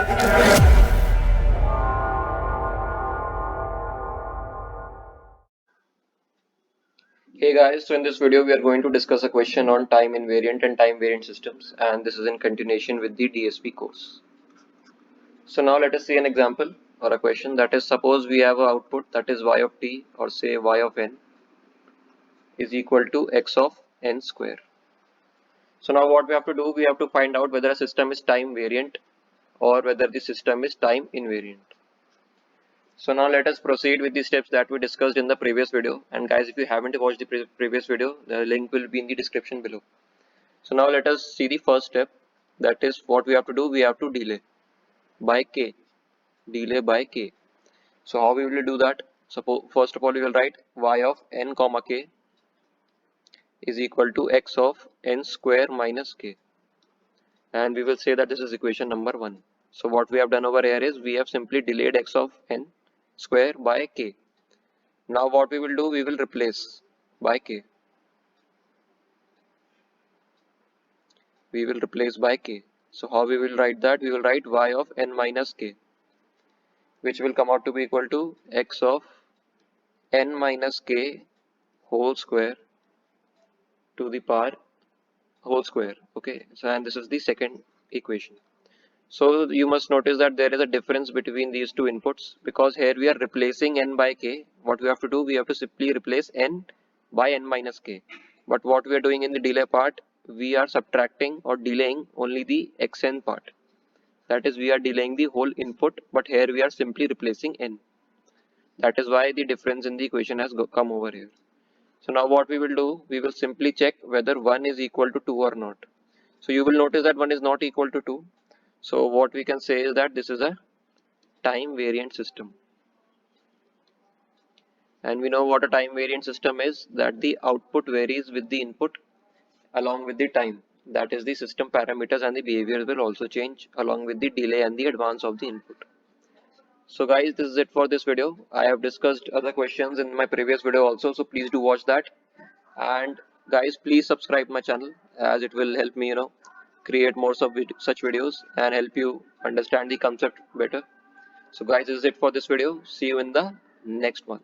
Hey guys, so in this video we are going to discuss a question on time invariant and time variant systems, and this is in continuation with the DSP course. So now let us see an example or a question, that is, suppose we have an output that is y of t, or say y of n is equal to x of n square. So now what we have to do, we have to find out whether a system is time variant or whether the system is time invariant. So now let us proceed with the steps that we discussed in the previous video, and guys, if you haven't watched the previous video, the link will be in the description below. So now let us see the first step, that is what we have to do, we have to delay by k, delay by k. So how we will do that? Suppose first of all we will write y of n comma k is equal to x of n square minus k, and we will say that this is equation number 1. So what we have done over here is we have simply delayed x of n square by k. Now what we will do, we will replace by k, we will replace by k. So how we will write that? We will write y of n minus k, which will come out to be equal to x of n minus k whole square to the power whole square. Okay, so and this is the second equation. So you must notice that there is a difference between these two inputs, because here we are replacing n by k. What we have to do, we have to simply replace n by n minus k. But what we are doing in the delay part, we are subtracting or delaying only the xn part. That is, we are delaying the whole input, but here we are simply replacing n. That is why the difference in the equation has come over here. So now what we will do, we will simply check whether 1 is equal to 2 or not. So you will notice that 1 is not equal to 2. So what we can say is that this is a time variant system. And we know what a time variant system is, that the output varies with the input along with the time. That is, the system parameters and the behavior will also change along with the delay and the advance of the input. So guys, this is it for this video. I have discussed other questions in my previous video also, so please do watch that. And guys, please subscribe my channel, as it will help me create more such videos and help you understand the concept better. So guys, this is it for this video. See you in the next one.